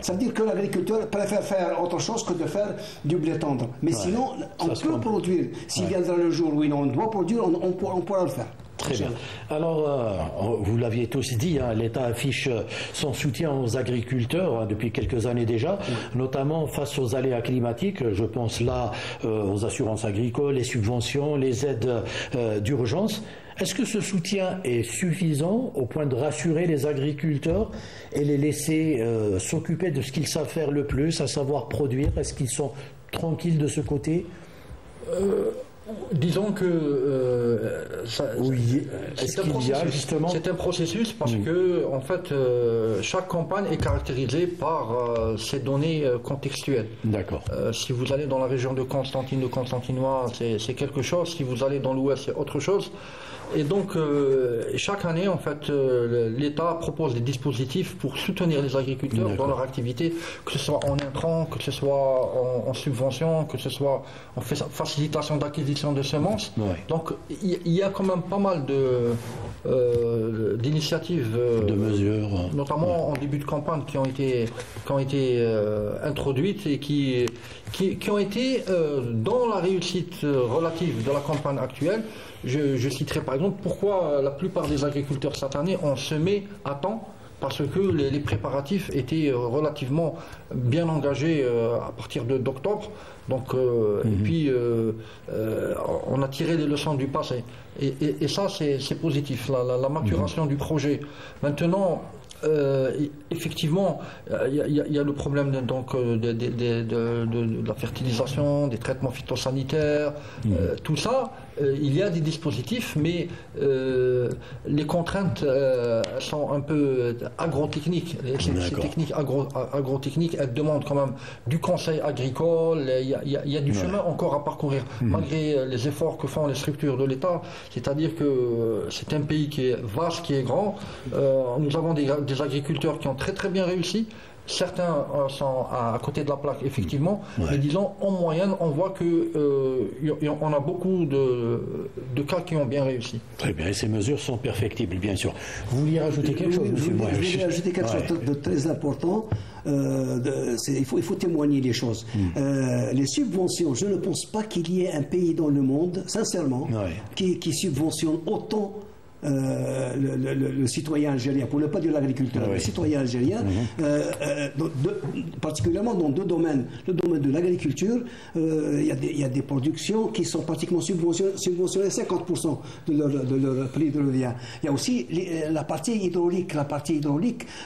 Ça veut dire que l'agriculteur préfère faire autre chose que de faire du blé tendre. Mais sinon, on peut produire. S'il viendra le jour où on doit produire, on pourra le faire. Très bien. Alors, vous l'aviez tous dit, l'État affiche son soutien aux agriculteurs depuis quelques années déjà, notamment face aux aléas climatiques. Je pense là aux assurances agricoles, les subventions, les aides d'urgence. Est-ce que ce soutien est suffisant au point de rassurer les agriculteurs et les laisser s'occuper de ce qu'ils savent faire le plus, à savoir produire? Est-ce qu'ils sont tranquilles de ce côté? Disons que c'est un processus parce que en fait chaque campagne est caractérisée par ses données contextuelles. D'accord. Si vous allez dans la région de Constantine, de Constantinois, c'est quelque chose. Si vous allez dans l'Ouest, c'est autre chose. Et donc, chaque année, en fait, l'État propose des dispositifs pour soutenir les agriculteurs dans leur activité, que ce soit en intrants, que ce soit en subvention, que ce soit en facilitation d'acquisition de semences. Donc, il y a quand même pas mal d'initiatives, de mesures, notamment en début de campagne, qui ont été introduites et qui ont été dans la réussite relative de la campagne actuelle. Je citerai par exemple pourquoi la plupart des agriculteurs cette année ont semé à temps, parce que les préparatifs étaient relativement bien engagés à partir d'octobre. Donc, et puis on a tiré les leçons du passé. Et ça, c'est positif, la maturation du projet. Maintenant, effectivement, il y a le problème de la fertilisation, des traitements phytosanitaires, tout ça. Il y a des dispositifs, mais les contraintes sont un peu agrotechniques. Ces techniques agrotechniques, elles demandent quand même du conseil agricole. Il y a du chemin encore à parcourir, malgré les efforts que font les structures de l'État. C'est-à-dire que c'est un pays qui est vaste, qui est grand. Nous avons des agriculteurs qui ont très très bien réussi. Certains sont à côté de la plaque, effectivement, mais disons, en moyenne, on voit qu'on a beaucoup de cas qui ont bien réussi. Très bien, et ces mesures sont perfectibles, bien sûr. Vous vouliez rajouter quelque chose, monsieur? Je voulais ajouter quelque chose de très important. Il faut témoigner les choses. Les subventions, je ne pense pas qu'il y ait un pays dans le monde, sincèrement, qui subventionne autant le citoyen algérien, pour ne pas dire l'agriculteur, le citoyen algérien, particulièrement dans deux domaines. Le domaine de l'agriculture, il y a des productions qui sont pratiquement subventionnées 50% de leur prix de revient. Il y a aussi la partie hydraulique.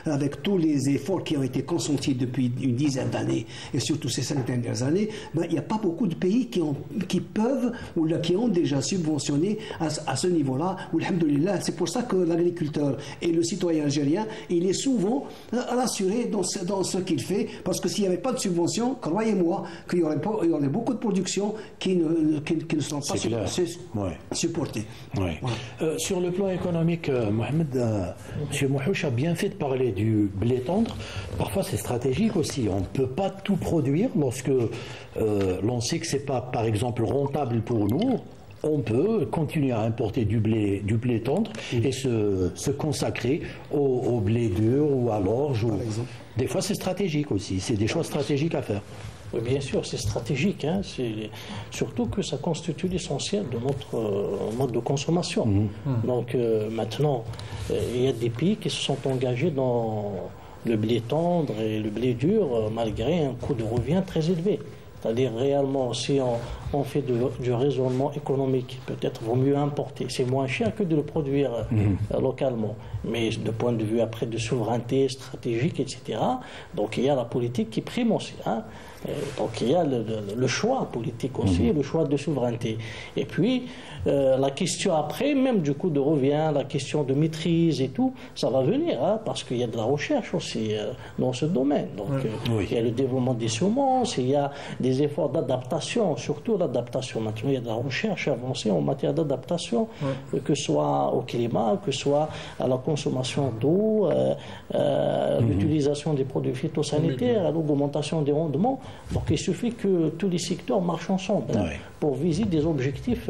Avec tous les efforts qui ont été consentis depuis une dizaine d'années, et surtout ces 5 dernières années, il n'y a pas beaucoup de pays qui peuvent ou qui ont déjà subventionné à ce niveau-là, où alhamdoulilah, alhamdoulilah, c'est pour ça que l'agriculteur et le citoyen algérien, il est souvent rassuré dans ce qu'il fait, parce que s'il n'y avait pas de subvention, croyez-moi qu'il y aurait beaucoup de productions qui ne sont pas supportées. Ouais. Voilà. Sur le plan économique, Mohamed, M. Mouhouch a bien fait de parler du blé tendre. Parfois, c'est stratégique aussi. On ne peut pas tout produire lorsque l'on sait que ce n'est pas, par exemple, rentable pour nous. On peut continuer à importer du blé tendre et se consacrer au blé dur ou à l'orge. Des fois, c'est stratégique aussi. C'est des choix stratégiques à faire. Oui, bien sûr, c'est stratégique. Hein. Surtout que ça constitue l'essentiel de notre mode de consommation. Donc maintenant, il y a des pays qui se sont engagés dans le blé tendre et le blé dur malgré un coût de revient très élevé. C'est-à-dire réellement, si on fait du raisonnement économique, peut-être vaut mieux importer. C'est moins cher que de le produire localement. Mais de point de vue après de souveraineté stratégique, etc., donc il y a la politique qui prime aussi. Hein. Donc il y a le choix politique aussi, le choix de souveraineté. Et puis, la question après, même du coup de revient, la question de maîtrise et tout, ça va venir, hein, parce qu'il y a de la recherche aussi dans ce domaine. Donc il y a le développement des semences, il y a des efforts d'adaptation, surtout l'adaptation. Maintenant, il y a de la recherche avancée en matière d'adaptation, que ce soit au climat, que ce soit à la consommation d'eau, l'utilisation des produits phytosanitaires, à l'augmentation des rendements. Donc il suffit que tous les secteurs marchent ensemble pour viser des objectifs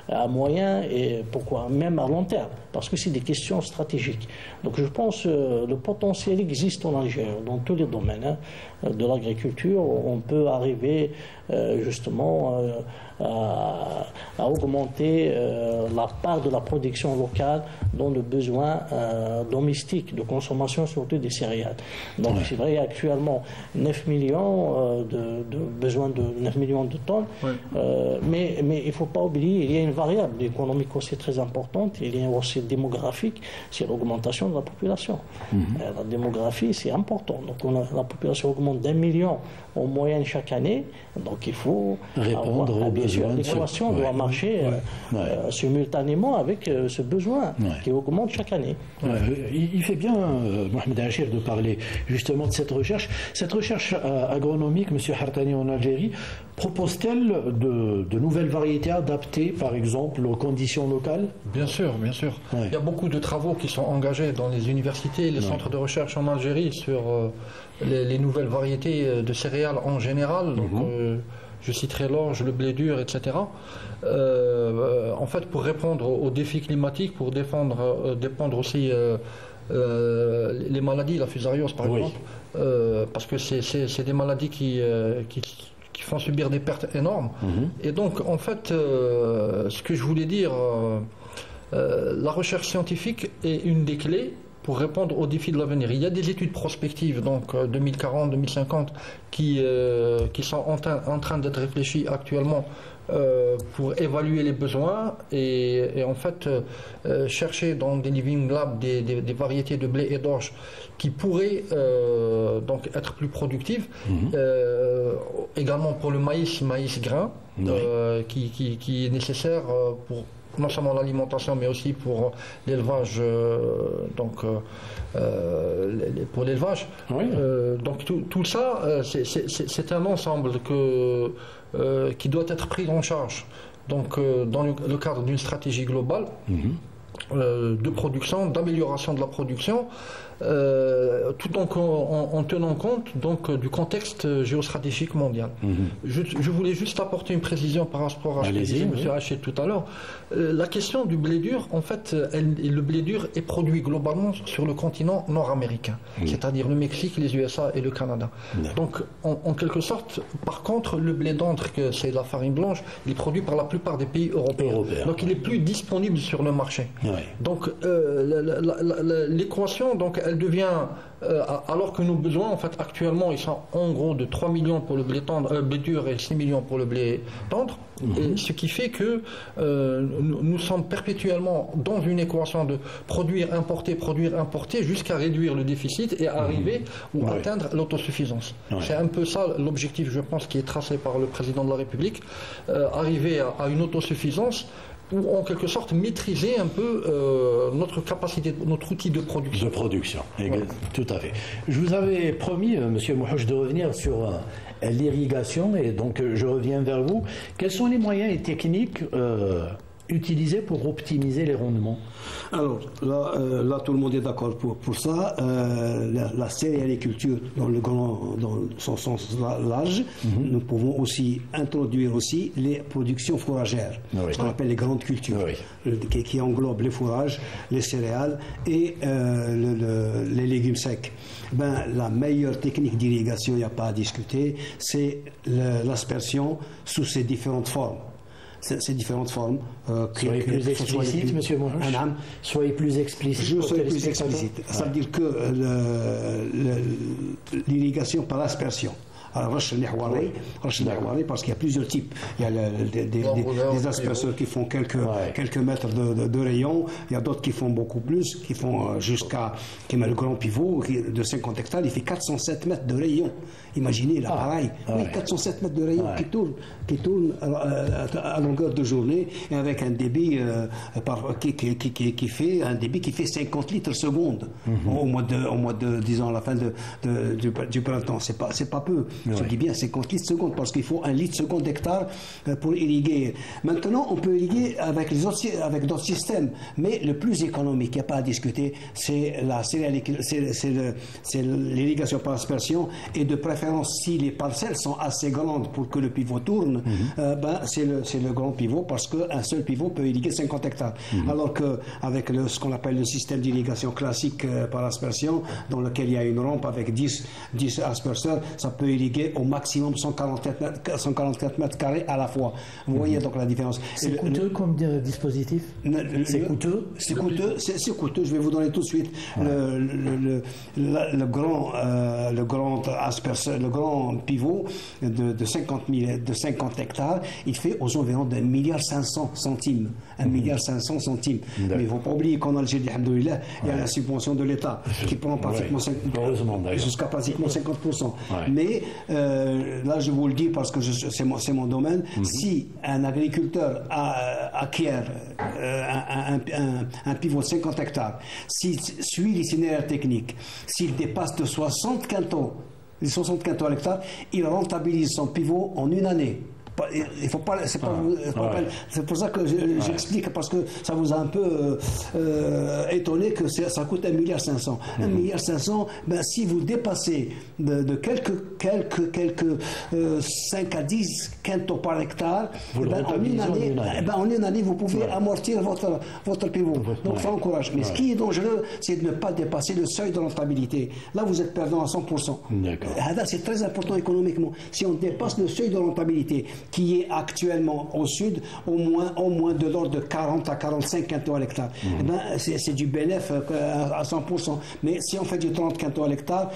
à moyen et pourquoi même à long terme, parce que c'est des questions stratégiques. Donc je pense que le potentiel existe en Algérie dans tous les domaines de l'agriculture. On peut arriver justement à augmenter la part de la production locale dans le besoin domestique de consommation, surtout des céréales. Donc c'est vrai, actuellement 9 millions de besoin de 9 millions de tonnes, mais il ne faut pas oublier, il y a une variable économique aussi très importante, il y a aussi démographique, c'est l'augmentation de la population. La démographie, c'est important. Donc la population augmente d'1 million en moyenne chaque année, donc il faut répondre aux besoins. L'équation doit marcher simultanément avec ce besoin qui augmente chaque année. Il fait bien, Mohamed Achir, de parler justement de cette recherche. Cette recherche agronomique, M. Hartani, en Algérie, propose-t-elle de nouvelles variétés adaptées, par exemple, aux conditions locales? Bien sûr, bien sûr. Il y a beaucoup de travaux qui sont engagés dans les universités et les centres de recherche en Algérie sur les nouvelles variétés de céréales en général. Donc, je citerai l'orge, le blé dur, etc. En fait, pour répondre aux défis climatiques, pour dépendre aussi les maladies, la fusariose par exemple, parce que c'est des maladies qui font subir des pertes énormes. Et donc, en fait, ce que je voulais dire, la recherche scientifique est une des clés pour répondre aux défis de l'avenir. Il y a des études prospectives, donc 2040, 2050, qui sont en train d'être réfléchies actuellement pour évaluer les besoins et en fait chercher dans des living labs des variétés de blé et d'orge qui pourraient donc être plus productives. Également pour le maïs grain, qui est nécessaire pour non seulement l'alimentation, mais aussi pour l'élevage, pour l'élevage. Donc tout ça, c'est un ensemble qui doit être pris en charge. Donc dans le cadre d'une stratégie globale de production, d'amélioration de la production, tout en tenant compte donc du contexte géostratégique mondial. Je voulais juste apporter une précision par rapport à ce que disait M. Hachet tout à l'heure. La question du blé dur, en fait, le blé dur est produit globalement sur le continent nord-américain, c'est-à-dire le Mexique, les USA et le Canada. Donc, en quelque sorte, par contre, le blé d'antre, que c'est la farine blanche, il est produit par la plupart des pays européens. Donc, il est plus disponible sur le marché. Donc, l'équation, donc, elle devient, alors que nos besoins, en fait, actuellement, ils sont en gros de 3 millions pour le blé dur et 6 millions pour le blé tendre. Et ce qui fait que nous sommes perpétuellement dans une équation de produire, importer, jusqu'à réduire le déficit et arriver ou atteindre l'autosuffisance. C'est un peu ça l'objectif, je pense, qui est tracé par le président de la République, arriver à une autosuffisance ou en quelque sorte maîtriser un peu notre capacité, notre outil de production. De production, tout à fait. Je vous avais promis, Monsieur Mouhouch, de revenir sur l'irrigation, et donc je reviens vers vous. Quels sont les moyens et techniques utilisés pour optimiser les rendements? Alors, là, tout le monde est d'accord pour ça. La céréaliculture, dans son sens large, nous pouvons aussi introduire aussi les productions fourragères, ce qu'on appelle les grandes cultures, qui englobent les fourrages, les céréales et les légumes secs. La meilleure technique d'irrigation, il n'y a pas à discuter, c'est l'aspersion sous ses différentes formes. Ces différentes formes. Soyez plus explicite, Monsieur Mouhouch. Soyez plus explicite. Je serai plus explicite. Ça veut dire que l'irrigation par aspersion. Alors, parce qu'il y a plusieurs types. Il y a des asperceurs qui font quelques mètres de rayon. Il y a d'autres qui font beaucoup plus, qui font qui met le grand pivot de 50 hectares. Il fait 407 mètres de rayon. Imaginez l'appareil. 407 mètres de rayon qui tourne à longueur de journée et avec un débit qui fait 50 litres seconde au mois de disons à la fin du printemps. C'est pas peu. Je dis bien 50 litres seconde parce qu'il faut 1 litre seconde d'hectare pour irriguer. Maintenant, on peut irriguer avec d'autres systèmes, mais le plus économique, il n'y a pas à discuter, c'est l'irrigation par aspersion, et de préférence, si les parcelles sont assez grandes pour que le pivot tourne, c'est le grand pivot, parce qu'un seul pivot peut irriguer 50 hectares. Alors qu'avec ce qu'on appelle le système d'irrigation classique par aspersion, dans lequel il y a une rampe avec 10 asperceurs, ça peut irriguer au maximum 144 mètres carrés à la fois. Vous voyez donc la différence. C'est coûteux comme dispositif? C'est coûteux? C'est coûteux. Je vais vous donner tout de suite le grand asperceur, le grand pivot de 50 hectares. Il fait aux environs de 1,5 milliard centimes. 1,5 milliard centimes. Mais il ne faut pas oublier qu'en Algérie, alhamdoulilah, il y a la subvention de l'État qui prend pratiquement jusqu'à pratiquement 50%. Mais là, je vous le dis parce que c'est mon domaine. Si un agriculteur acquiert un pivot de 50 hectares, s'il suit l'itinéraire technique, s'il dépasse de 60 quintaux à l'hectare, il rentabilise son pivot en une année. Il faut pas, c'est pour ça que j'explique, parce que ça vous a un peu étonné que ça coûte 1,5 milliard. 1,5 milliard, si vous dépassez de quelques 5 à 10 quintaux par hectare, en une année, vous pouvez amortir votre pivot. Donc ça encourage. Mais ce qui est dangereux, c'est de ne pas dépasser le seuil de rentabilité. Là, vous êtes perdant à 100%. C'est très important économiquement. Si on dépasse le seuil de rentabilité, qui est actuellement au sud au moins de l'ordre de 40 à 45 quintaux à l'hectare, c'est du bénéfice à 100%. Mais si on fait du 30 quintaux à l'hectare,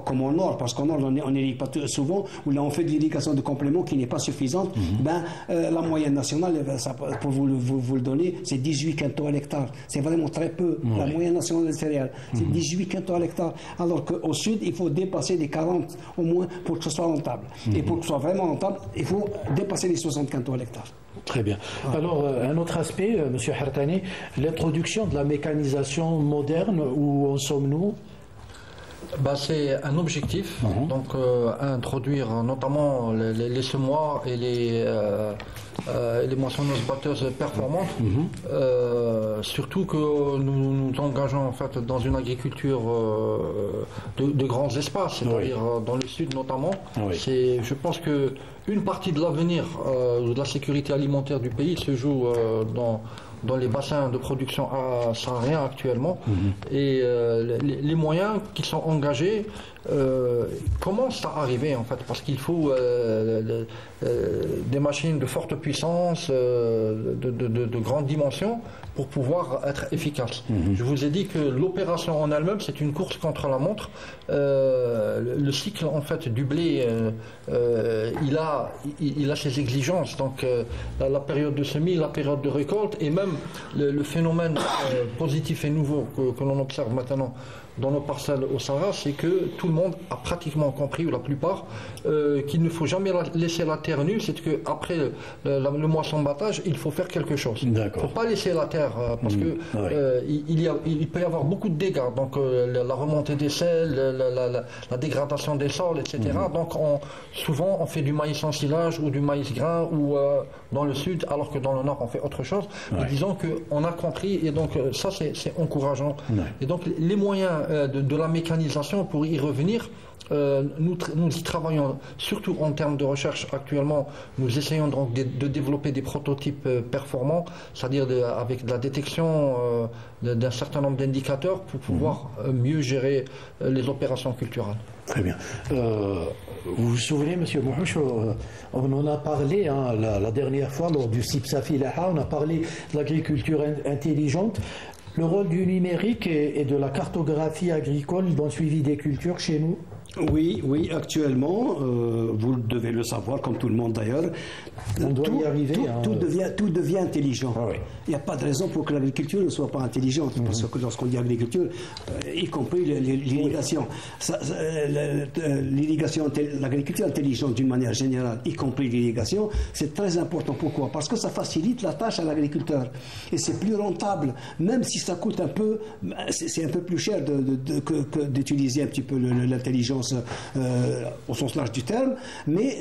comme au nord, parce qu'au nord on n'irrigue pas souvent, ou là on fait de l'irrigation de complément qui n'est pas suffisante, la moyenne nationale, pour vous le donner, c'est 18 quintaux à l'hectare. C'est vraiment très peu. La moyenne nationale des céréales, c'est 18 quintaux à l'hectare. Alors qu'au sud, il faut dépasser les 40 au moins pour que ce soit rentable. Et pour que ce soit vraiment rentable, il faut dépasser les 60 quintaux à l'hectare. Très bien. Alors, un autre aspect, M. Hartani, l'introduction de la mécanisation moderne, où en sommes-nous? C'est un objectif, donc introduire notamment les semoirs et les moissonneuses-batteuses performantes, surtout que nous nous engageons en fait dans une agriculture de grands espaces, c'est-à-dire dans le sud notamment. Je pense que une partie de l'avenir de la sécurité alimentaire du pays se joue dans les bassins de production sahariens actuellement, et les moyens qui sont engagés commencent à arriver en fait, parce qu'il faut des machines de forte puissance, de grande dimension, pour pouvoir être efficace. Je vous ai dit que l'opération en elle-même, c'est une course contre la montre. Le cycle en fait du blé, il a ses exigences, donc la période de semis, la période de récolte, et même le phénomène positif et nouveau que l'on observe maintenant dans nos parcelles au Sahara, c'est que tout le monde a pratiquement compris, ou la plupart, qu'il ne faut jamais laisser la terre nue. C'est qu'après le moisson-battage, il faut faire quelque chose. Il ne faut pas laisser la terre, parce que il peut y avoir beaucoup de dégâts. Donc la remontée des sels, la dégradation des sols, etc. Donc souvent on fait du maïs ensilage ou du maïs grain, ou dans le sud, alors que dans le nord on fait autre chose. Mais disons qu'on a compris, et donc ça c'est encourageant. Et donc les moyens de la mécanisation, pour y revenir, nous y travaillons surtout en termes de recherche. Actuellement, nous essayons donc de développer des prototypes performants, c'est-à-dire avec de la détection d'un certain nombre d'indicateurs pour pouvoir mieux gérer les opérations culturelles. Très bien. Vous vous souvenez, M. Mouhouch, on en a parlé la dernière fois lors du CIPSAFI Laha, on a parlé de l'agriculture intelligente. Le rôle du numérique et de la cartographie agricole dans le suivi des cultures chez nous? Oui, actuellement, vous devez le savoir, comme tout le monde d'ailleurs, tout devient intelligent. Il n'y a pas de raison pour que l'agriculture ne soit pas intelligente, parce que lorsqu'on dit agriculture, y compris l'irrigation, l'agriculture intelligente d'une manière générale, y compris l'irrigation, c'est très important. Pourquoi? Parce que ça facilite la tâche à l'agriculteur. Et c'est plus rentable, même si ça coûte un peu, c'est un peu plus cher que d'utiliser un petit peu l'intelligence au sens large du terme, mais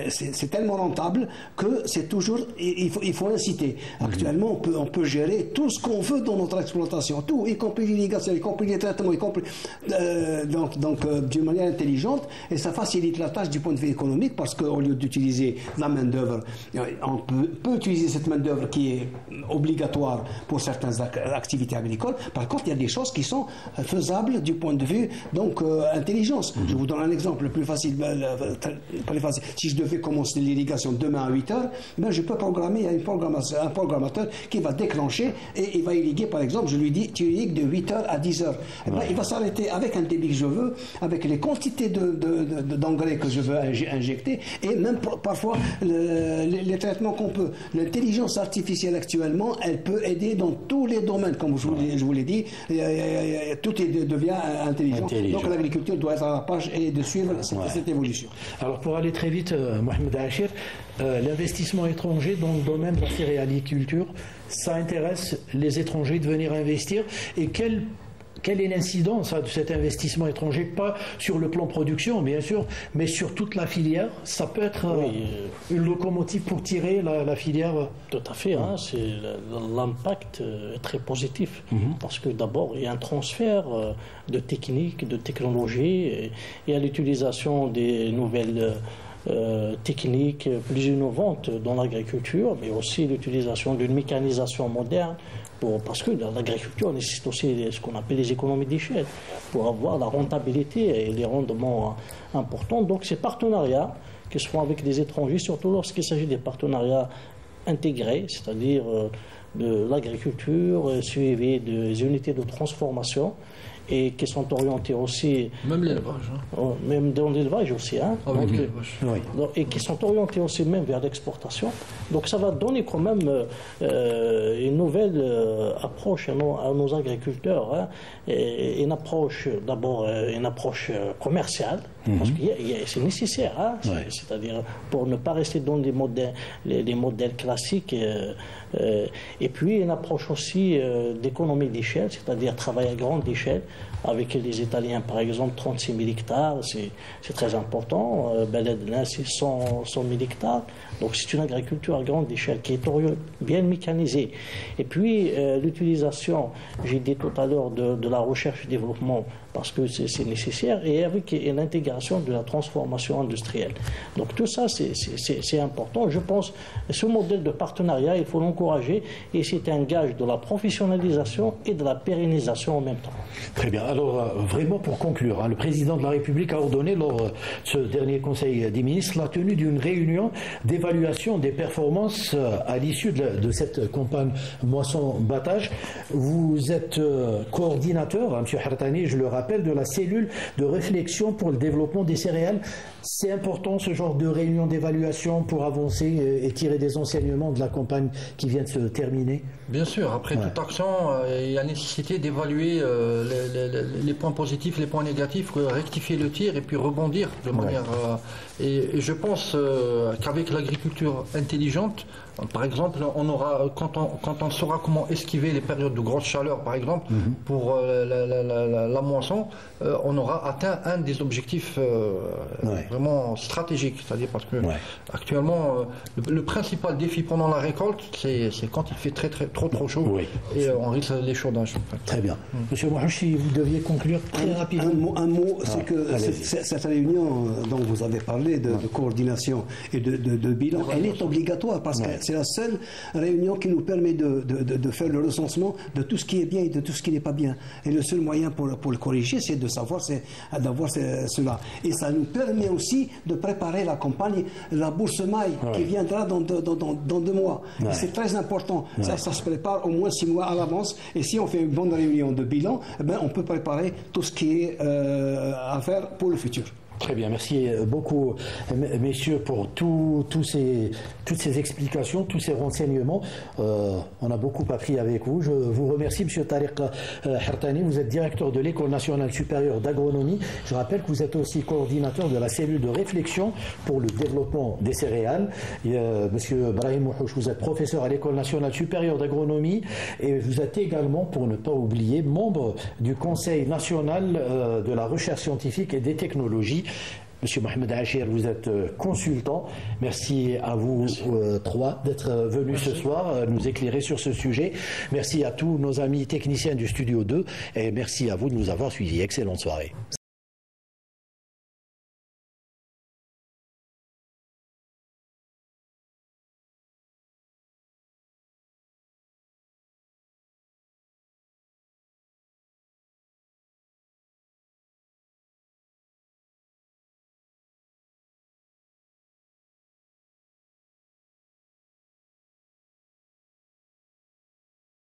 c'est tellement rentable que c'est toujours, il faut inciter. Actuellement, on peut gérer tout ce qu'on veut dans notre exploitation, tout, y compris l'irrigation, y compris les traitements, y compris d'une manière intelligente, et ça facilite la tâche du point de vue économique, parce qu'au lieu d'utiliser la main d'œuvre, on peut utiliser cette main d'œuvre qui est obligatoire pour certaines activités agricoles. Par contre, il y a des choses qui sont faisables du point de vue intelligence. Je vous donne un exemple le plus facile. Si je devais commencer l'irrigation demain à 8 heures, je peux programmer un programmateur qui va déclencher et il va irriguer, par exemple, je lui dis tu irrigues de 8 heures à 10 heures. Il va s'arrêter avec un débit que je veux, avec les quantités d'engrais que je veux injecter, et même parfois les traitements qu'on peut. L'intelligence artificielle actuellement, elle peut aider dans tous les domaines, comme je vous l'ai dit, tout devient intelligent. Donc l'agriculture doit être à la page et de suivre cette évolution. Alors pour aller très vite, Mohamed Achir, l'investissement étranger dans le domaine de la céréaliculture, ça intéresse les étrangers de venir investir, et quelle est l'incidence de cet investissement étranger, pas sur le plan production, bien sûr, mais sur toute la filière? Ça peut être une locomotive pour tirer la filière. Tout à fait, l'impact est très positif, parce que d'abord, il y a un transfert de techniques, de technologies, et à l'utilisation des nouvelles techniques plus innovantes dans l'agriculture, mais aussi l'utilisation d'une mécanisation moderne, parce que l'agriculture nécessite aussi ce qu'on appelle les économies d'échelle pour avoir la rentabilité et les rendements importants. Donc ces partenariats qui se font avec des étrangers, surtout lorsqu'il s'agit des partenariats intégrés, c'est-à-dire de l'agriculture suivie des unités de transformation, et qui sont orientés aussi... Même l'élevage. Même dans l'élevage aussi. Et qui sont orientés aussi même vers l'exportation. Donc ça va donner quand même une nouvelle approche à nos agriculteurs. Et une approche, d'abord, une approche commerciale, parce que c'est nécessaire. C'est-à-dire pour ne pas rester dans les modèles classiques. Et puis une approche aussi d'économie d'échelle, c'est-à-dire travailler à grande échelle. Avec les Italiens, par exemple, 36 000 hectares, c'est très important. Beledna, c'est 100 000 hectares. Donc c'est une agriculture à grande échelle qui est bien mécanisée. Et puis l'utilisation, j'ai dit tout à l'heure, de la recherche et développement, parce que c'est nécessaire, et avec l'intégration de la transformation industrielle. Donc tout ça, c'est important. Je pense que ce modèle de partenariat, il faut l'encourager, et c'est un gage de la professionnalisation et de la pérennisation en même temps. Très bien. Alors, vraiment pour conclure, le président de la République a ordonné lors de ce dernier Conseil des ministres la tenue d'une réunion d'évaluation des performances à l'issue de cette campagne moisson-battage. Vous êtes coordinateur, M. Hartani, je le rappelle, de la cellule de réflexion pour le développement des céréales. C'est important ce genre de réunion d'évaluation pour avancer et tirer des enseignements de la campagne qui vient de se terminer? Bien sûr, après toute action, il y a nécessité d'évaluer les points positifs, les points négatifs, rectifier le tir et puis rebondir de manière. Et je pense qu'avec l'agriculture intelligente, par exemple, on aura, quand on saura comment esquiver les périodes de grosse chaleur, par exemple, pour la moisson, on aura atteint un des objectifs vraiment stratégiques. C'est-à-dire parce que actuellement, le principal défi pendant la récolte, c'est quand il fait trop chaud et on risque l'échaudage. Très bien. Monsieur Mouhouchi, vous deviez conclure très rapidement. Un mot, c'est que cette réunion dont vous avez parlé de coordination et de bilan, elle est obligatoire parce que c'est la seule réunion qui nous permet de faire le recensement de tout ce qui est bien et de tout ce qui n'est pas bien. Et le seul moyen pour le corriger, c'est de savoir, d'avoir cela. Et ça nous permet aussi de préparer la campagne, la bourse maille qui viendra dans 2 mois. C'est très important. Ça se prépare au moins 6 mois à l'avance. Et si on fait une bonne réunion de bilan, on peut préparer tout ce qui est à faire pour le futur. Très bien, merci beaucoup messieurs pour toutes ces explications, tous ces renseignements. On a beaucoup appris avec vous. Je vous remercie, monsieur Tariq Hertani. Vous êtes directeur de l'École nationale supérieure d'agronomie. Je rappelle que vous êtes aussi coordinateur de la cellule de réflexion pour le développement des céréales. Monsieur Brahim Mouhouch, vous êtes professeur à l'École nationale supérieure d'agronomie et vous êtes également, pour ne pas oublier, membre du Conseil national de la recherche scientifique et des technologies. Monsieur Mohamed Achir, vous êtes consultant. Merci à vous trois d'être venus ce soir nous éclairer sur ce sujet. Merci à tous nos amis techniciens du Studio 2 et merci à vous de nous avoir suivis. Excellente soirée.